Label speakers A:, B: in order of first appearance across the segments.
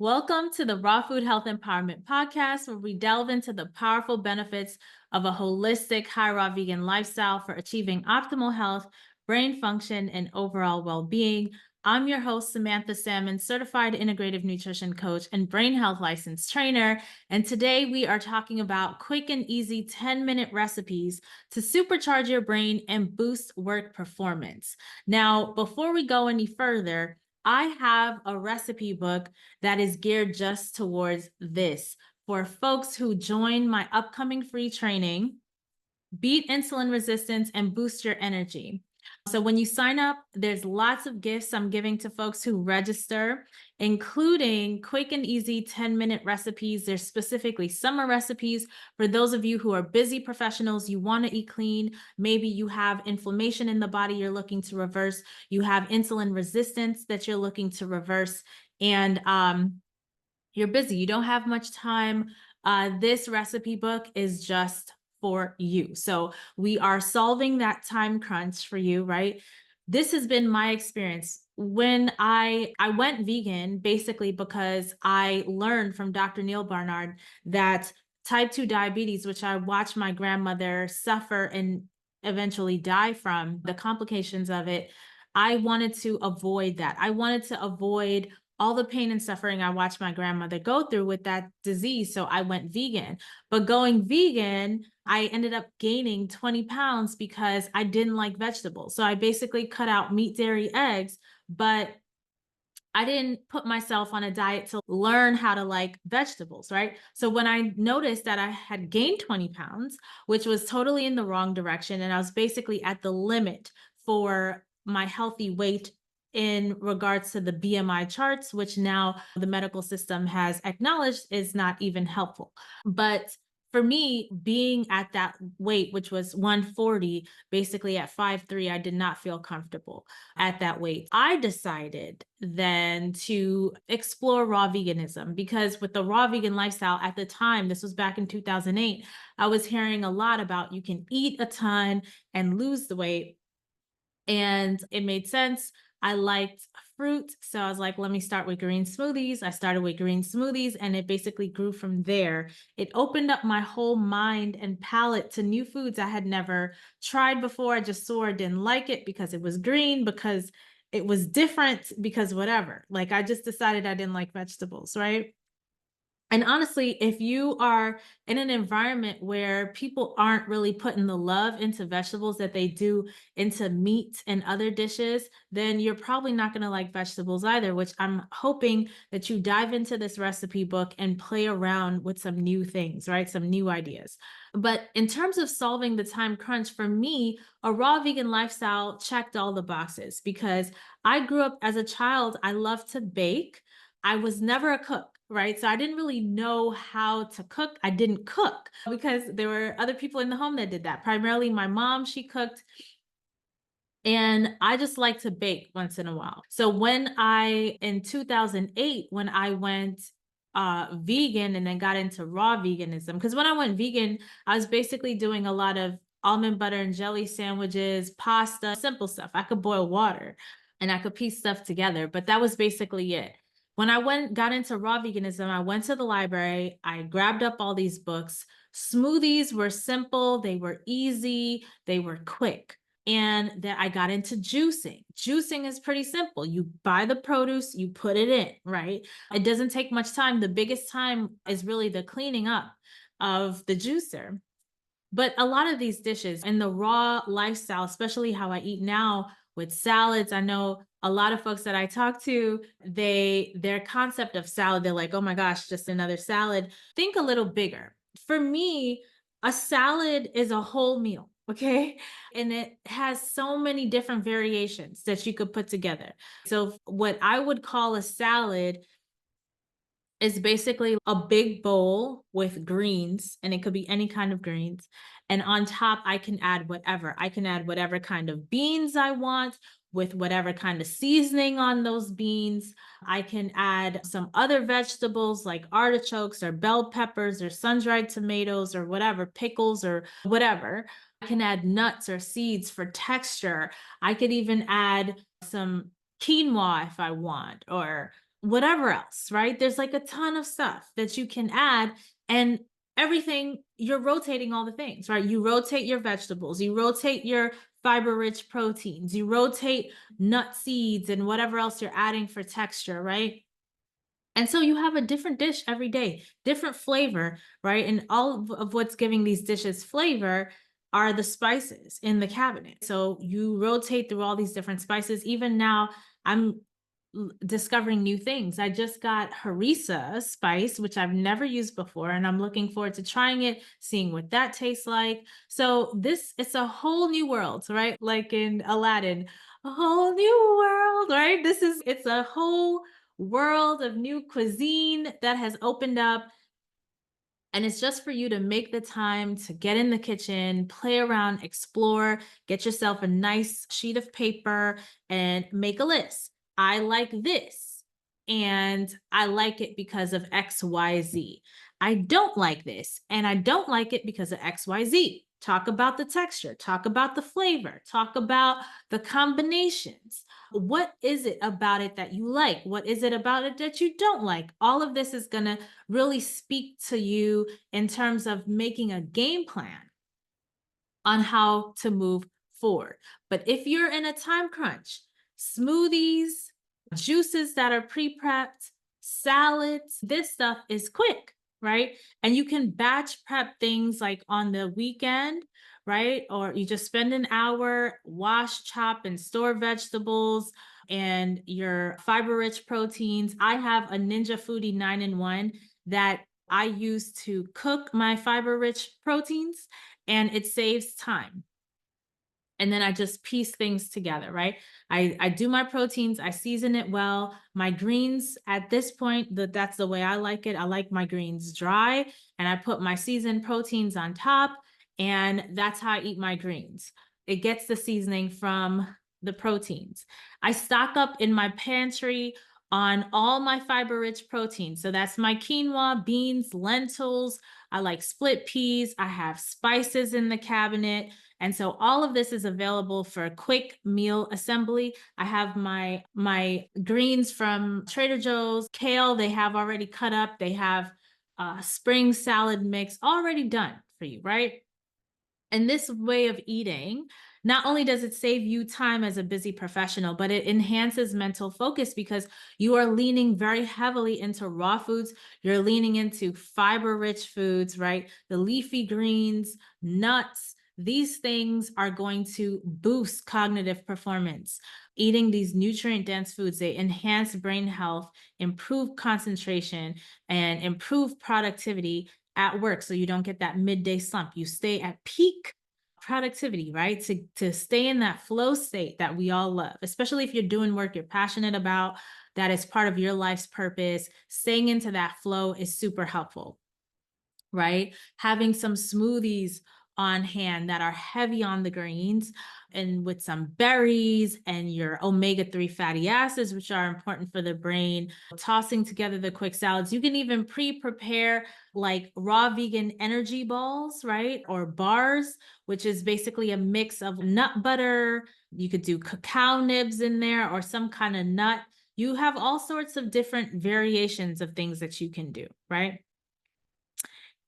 A: Welcome to the Raw Food Health Empowerment Podcast, where we delve into the powerful benefits of a holistic, high raw vegan lifestyle for achieving optimal health, brain function, and overall well being. I'm your host, Samantha Salmon, certified integrative nutrition coach and brain health licensed trainer. And today we are talking about quick and easy 10-minute recipes to supercharge your brain and boost work performance. Now, before we go any further, I have a recipe book that is geared just towards this for folks who join my upcoming free training, Beat Insulin Resistance and Boost Your Energy. So when you sign up, there's lots of gifts I'm giving to folks who register, including quick and easy 10-minute recipes. There's specifically summer recipes for those of you who are busy professionals, you want to eat clean. Maybe you have inflammation in the body you're looking to reverse. You have insulin resistance that you're looking to reverse. And you're busy, you don't have much time. This recipe book is just for you. So we are solving that time crunch for you, right? This has been my experience. When I went vegan, basically because I learned from Dr. Neil Barnard that type 2 diabetes, which I watched my grandmother suffer and eventually die from, the complications of it, I wanted to avoid that. I wanted to avoid all the pain and suffering I watched my grandmother go through with that disease. So I went vegan. But going vegan, I ended up gaining 20 pounds because I didn't like vegetables. So I basically cut out meat, dairy, eggs, but I didn't put myself on a diet to learn how to like vegetables, right? So when I noticed that I had gained 20 pounds, which was totally in the wrong direction, and I was basically at the limit for my healthy weight in regards to the BMI charts, which now the medical system has acknowledged is not even helpful. But for me, being at that weight, which was 140, basically at 5'3", I did not feel comfortable at that weight. I decided then to explore raw veganism because with the raw vegan lifestyle at the time, this was back in 2008, I was hearing a lot about you can eat a ton and lose the weight. And it made sense. I liked fruit. So I was like, let me start with green smoothies. I started with green smoothies and it basically grew from there. It opened up my whole mind and palate to new foods I had never tried before. I just saw or didn't like it because it was green, because it was different, because whatever. Like I just decided I didn't like vegetables, right? And honestly, if you are in an environment where people aren't really putting the love into vegetables that they do into meat and other dishes, then you're probably not going to like vegetables either, which I'm hoping that you dive into this recipe book and play around with some new things, right? Some new ideas. But in terms of solving the time crunch, for me, a raw vegan lifestyle checked all the boxes because I grew up as a child, I loved to bake. I was never a cook, right? So I didn't really know how to cook. I didn't cook because there were other people in the home that did that. Primarily my mom, she cooked. And I just like to bake once in a while. So in 2008, when I went vegan and then got into raw veganism, because when I went vegan, I was basically doing a lot of almond butter and jelly sandwiches, pasta, simple stuff. I could boil water and I could piece stuff together, but that was basically it. When I got into raw veganism, I went to the library, I grabbed up all these books. Smoothies were simple, they were easy, they were quick. And then I got into juicing. Juicing is pretty simple. You buy the produce, you put it in, right? It doesn't take much time. The biggest time is really the cleaning up of the juicer. But a lot of these dishes in the raw lifestyle, especially how I eat now with salads, I know a lot of folks that I talk to, their concept of salad, they're like, oh my gosh, just another salad. Think a little bigger. For me, a salad is a whole meal. Okay. And it has so many different variations that you could put together. So, what I would call a salad is basically a big bowl with greens, and it could be any kind of greens. And on top, I can add whatever. I can add whatever kind of beans I want with whatever kind of seasoning on those beans. I can add some other vegetables like artichokes or bell peppers or sun-dried tomatoes or whatever, pickles or whatever. I can add nuts or seeds for texture. I could even add some quinoa if I want, or whatever else, right? There's like a ton of stuff that you can add, and everything, you're rotating all the things, right? You rotate your vegetables, you rotate your fiber rich proteins, you rotate nut seeds and whatever else you're adding for texture, right? And so you have a different dish every day, different flavor, right? And all of what's giving these dishes flavor are the spices in the cabinet. So you rotate through all these different spices. Even now, I'm discovering new things. I just got harissa spice, which I've never used before, and I'm looking forward to trying it, seeing what that tastes like. So it's a whole new world, right? Like in Aladdin, a whole new world, right? It's a whole world of new cuisine that has opened up, and it's just for you to make the time to get in the kitchen, play around, explore, get yourself a nice sheet of paper and make a list. I like this, and I like it because of XYZ. I don't like this, and I don't like it because of XYZ. Talk about the texture, talk about the flavor, talk about the combinations. What is it about it that you like? What is it about it that you don't like? All of this is going to really speak to you in terms of making a game plan on how to move forward. But if you're in a time crunch, smoothies, juices that are pre-prepped, salads, this stuff is quick, right? And you can batch prep things like on the weekend, right? Or you just spend an hour, wash, chop, and store vegetables and your fiber rich proteins. I have a Ninja Foodie 9-in-1 that I use to cook my fiber rich proteins, and it saves time. And then I just piece things together, right? I do my proteins, I season it well. My greens at this point, that's the way I like it. I like my greens dry, and I put my seasoned proteins on top, and that's how I eat my greens. It gets the seasoning from the proteins. I stock up in my pantry on all my fiber rich proteins. So that's my quinoa, beans, lentils. I like split peas. I have spices in the cabinet. And so all of this is available for a quick meal assembly. I have my greens from Trader Joe's, kale they have already cut up. They have a spring salad mix already done for you, right? And this way of eating, not only does it save you time as a busy professional, but it enhances mental focus because you are leaning very heavily into raw foods. You're leaning into fiber rich foods, right? The leafy greens, nuts. These things are going to boost cognitive performance. Eating these nutrient dense foods, they enhance brain health, improve concentration, and improve productivity at work, so you don't get that midday slump. You stay at peak productivity, right? To stay in that flow state that we all love, especially if you're doing work you're passionate about, that is part of your life's purpose. Staying into that flow is super helpful, right? Having some smoothies on hand that are heavy on the greens and with some berries and your omega-3 fatty acids, which are important for the brain, tossing together the quick salads. You can even pre-prepare like raw vegan energy balls, right? Or bars, which is basically a mix of nut butter. You could do cacao nibs in there or some kind of nut. You have all sorts of different variations of things that you can do, right?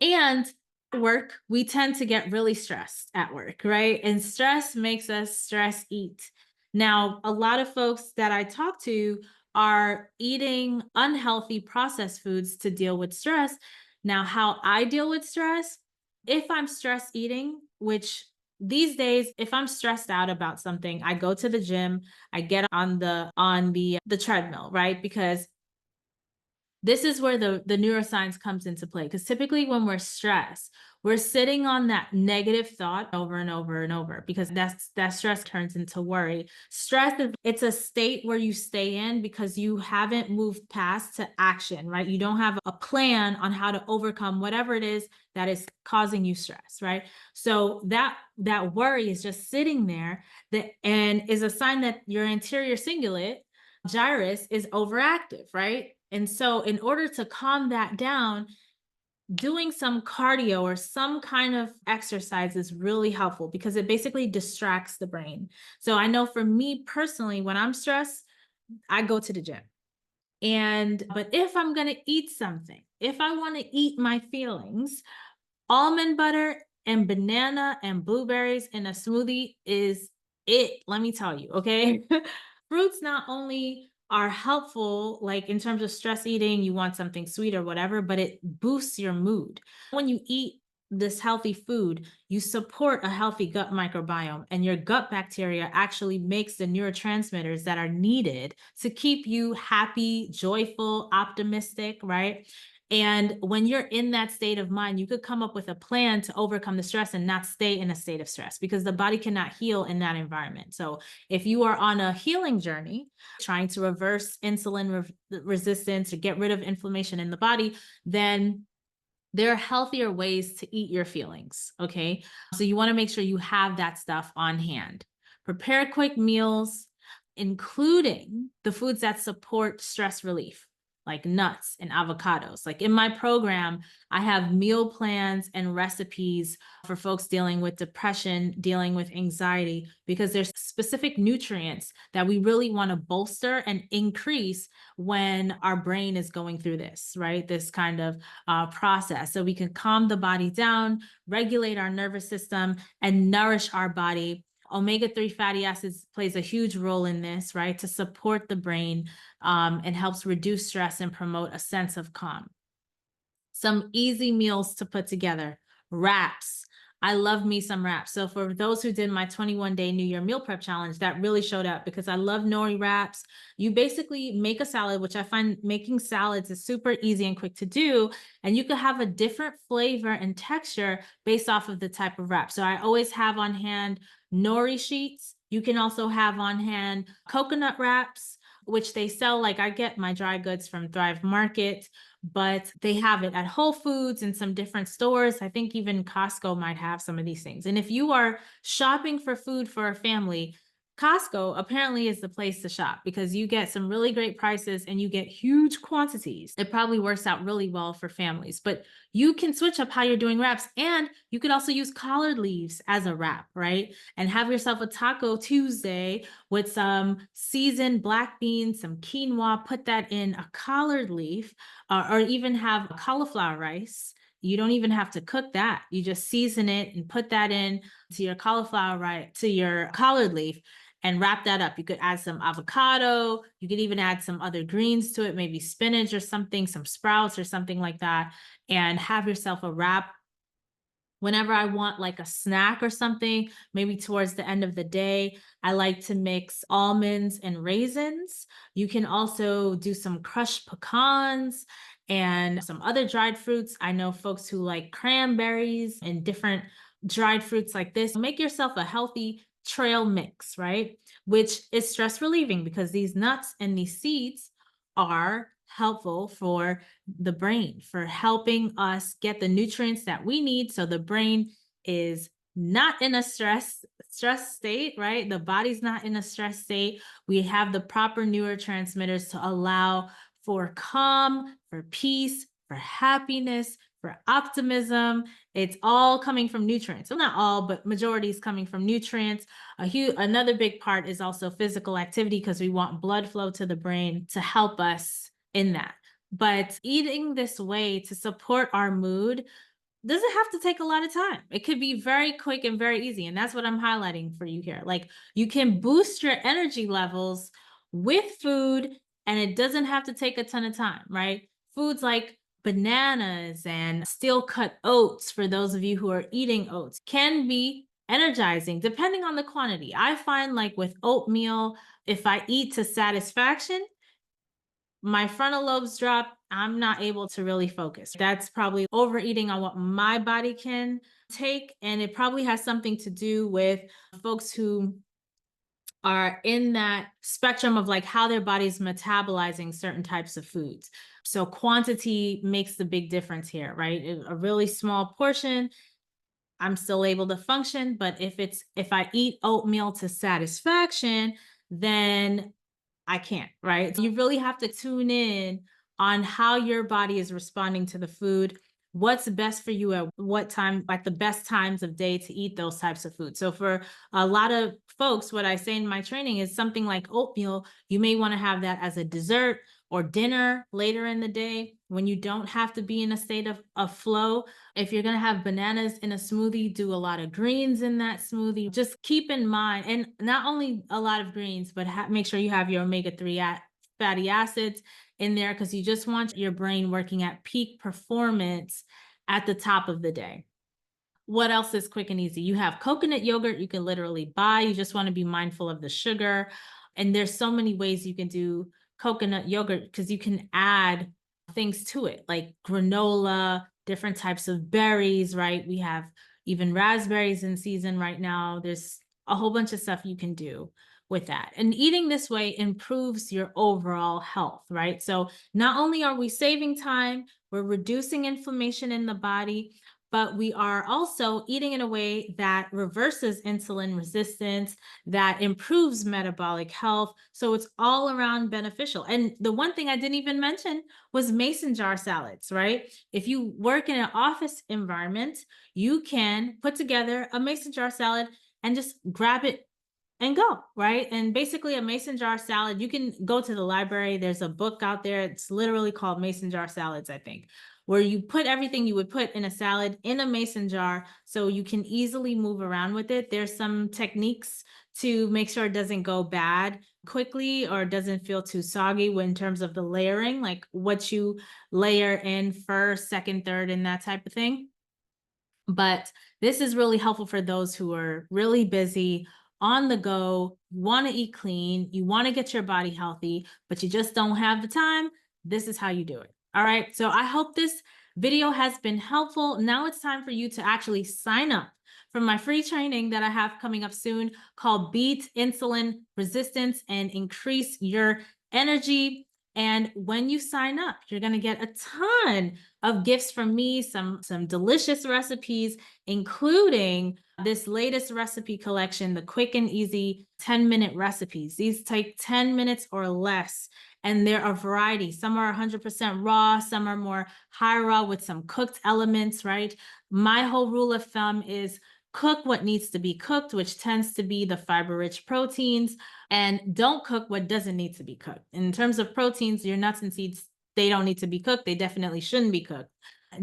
A: And work, we tend to get really stressed at work, right? And stress makes us stress eat. Now, a lot of folks that I talk to are eating unhealthy processed foods to deal with stress. Now, how I deal with stress, if I'm stress eating, which these days, if I'm stressed out about something, I go to the gym, I get on the treadmill, right? Because this is where the neuroscience comes into play, because typically when we're stressed, we're sitting on that negative thought over and over and over, because that stress turns into worry. Stress is, it's a state where you stay in because you haven't moved past to action, right? You don't have a plan on how to overcome whatever it is that is causing you stress, right? So that worry is just sitting there, and is a sign that your anterior cingulate gyrus is overactive, right? And so in order to calm that down, doing some cardio or some kind of exercise is really helpful because it basically distracts the brain. So I know for me personally, when I'm stressed, I go to the gym. But if I'm going to eat something, if I want to eat my feelings, almond butter and banana and blueberries in a smoothie is it. Let me tell you, okay? Fruits not only are helpful, like in terms of stress eating, you want something sweet or whatever, but it boosts your mood. When you eat this healthy food, you support a healthy gut microbiome, and your gut bacteria actually makes the neurotransmitters that are needed to keep you happy, joyful, optimistic, right? And when you're in that state of mind, you could come up with a plan to overcome the stress and not stay in a state of stress, because the body cannot heal in that environment. So if you are on a healing journey, trying to reverse insulin resistance or get rid of inflammation in the body, then there are healthier ways to eat your feelings, okay? So you want to make sure you have that stuff on hand. Prepare quick meals, including the foods that support stress relief, like nuts and avocados. Like in my program, I have meal plans and recipes for folks dealing with depression, dealing with anxiety, because there's specific nutrients that we really want to bolster and increase when our brain is going through this, right? This kind of process. So we can calm the body down, regulate our nervous system, and nourish our body. Omega-3 fatty acids plays a huge role in this, right? To support the brain and helps reduce stress and promote a sense of calm. Some easy meals to put together. Wraps. I love me some wraps. So for those who did my 21-day New Year meal prep challenge, that really showed up because I love nori wraps. You basically make a salad, which I find making salads is super easy and quick to do. And you could have a different flavor and texture based off of the type of wrap. So I always have on hand nori sheets. You can also have on hand coconut wraps, which they sell. Like I get my dry goods from Thrive Market, but they have it at Whole Foods and some different stores. I think even Costco might have some of these things. And if you are shopping for food for a family, Costco apparently is the place to shop because you get some really great prices and you get huge quantities. It probably works out really well for families, but you can switch up how you're doing wraps, and you could also use collard leaves as a wrap, right? And have yourself a Taco Tuesday with some seasoned black beans, some quinoa, put that in a collard leaf, or even have cauliflower rice. You don't even have to cook that. You just season it and put that in to your cauliflower rice, to your collard leaf, and wrap that up. You could add some avocado. You could even add some other greens to it, maybe spinach or something, some sprouts or something like that, and have yourself a wrap. Whenever I want like a snack or something, maybe towards the end of the day, I like to mix almonds and raisins. You can also do some crushed pecans and some other dried fruits. I know folks who like cranberries and different dried fruits like this. Make yourself a healthy trail mix, right? Which is stress relieving because these nuts and these seeds are helpful for the brain, for helping us get the nutrients that we need so the brain is not in a stress state, right? The body's not in a stress state. We have the proper neurotransmitters to allow for calm, for peace, for happiness, for optimism. It's all coming from nutrients. So not all, but majority is coming from nutrients. Another big part is also physical activity because we want blood flow to the brain to help us in that. But eating this way to support our mood doesn't have to take a lot of time. It could be very quick and very easy. And that's what I'm highlighting for you here. Like you can boost your energy levels with food, and it doesn't have to take a ton of time, right? Foods like bananas and steel cut oats, for those of you who are eating oats, can be energizing depending on the quantity. I find like with oatmeal, if I eat to satisfaction, my frontal lobes drop. I'm not able to really focus. That's probably overeating on what my body can take. And it probably has something to do with folks who are in that spectrum of like how their body's metabolizing certain types of foods. So quantity makes the big difference here, right? A really small portion, I'm still able to function. But if I eat oatmeal to satisfaction, then I can't, right? So you really have to tune in on how your body is responding to the food, what's best for you at what time, at the best times of day to eat those types of food. So for a lot of folks, what I say in my training is something like oatmeal, you may want to have that as a dessert or dinner later in the day when you don't have to be in a state of flow. If you're going to have bananas in a smoothie, do a lot of greens in that smoothie. Just keep in mind, and not only a lot of greens, but make sure you have your omega-3 fatty acids in there, because you just want your brain working at peak performance at the top of the day. What else is quick and easy? You have coconut yogurt you can literally buy. You just want to be mindful of the sugar. And there's so many ways you can do coconut yogurt, because you can add things to it, like granola, different types of berries, right? We have even raspberries in season right now. There's a whole bunch of stuff you can do with that. And eating this way improves your overall health, right? So not only are we saving time, we're reducing inflammation in the body, but we are also eating in a way that reverses insulin resistance, that improves metabolic health. So it's all around beneficial. And the one thing I didn't even mention was mason jar salads, right? If you work in an office environment, you can put together a mason jar salad and just grab it and go, right? And basically a mason jar salad, you can go to the library. There's a book out there. It's literally called Mason Jar Salads, I think, where you put everything you would put in a salad in a mason jar so you can easily move around with it. There's some techniques to make sure it doesn't go bad quickly or doesn't feel too soggy in terms of the layering, like what you layer in first, second, third, and that type of thing. But this is really helpful for those who are really busy, on the go, want to eat clean, you want to get your body healthy, but you just don't have the time. This is how you do it. All right. So I hope this video has been helpful. Now it's time for you to actually sign up for my free training that I have coming up soon, called Beat Insulin Resistance and Increase Your Energy. And when you sign up, you're going to get a ton of gifts from me, some delicious recipes, including this latest recipe collection, the quick and easy 10-minute recipes. These take 10 minutes or less, and they're a variety. Some are 100% raw, some are more high raw with some cooked elements, right? My whole rule of thumb is cook what needs to be cooked, which tends to be the fiber-rich proteins, and don't cook what doesn't need to be cooked. In terms of proteins, your nuts and seeds, they don't need to be cooked. They definitely shouldn't be cooked.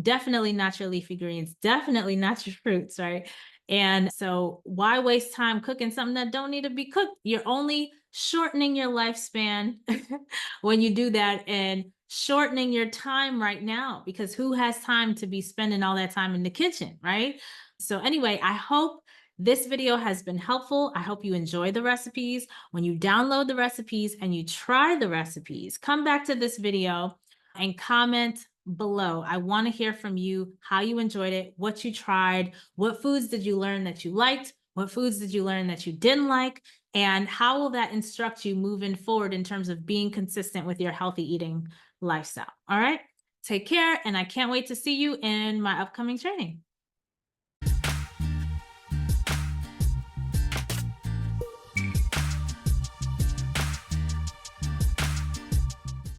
A: Definitely not your leafy greens, definitely not your fruits, right? And so why waste time cooking something that don't need to be cooked? You're only shortening your lifespan when you do that, and shortening your time right now, because who has time to be spending all that time in the kitchen, right? So anyway, I hope this video has been helpful. I hope you enjoy the recipes. When you download the recipes and you try the recipes, come back to this video and comment below. I want to hear from you how you enjoyed it, what you tried, what foods did you learn that you liked, what foods did you learn that you didn't like, and how will that instruct you moving forward in terms of being consistent with your healthy eating lifestyle. All right, take care, and I can't wait to see you in my upcoming training.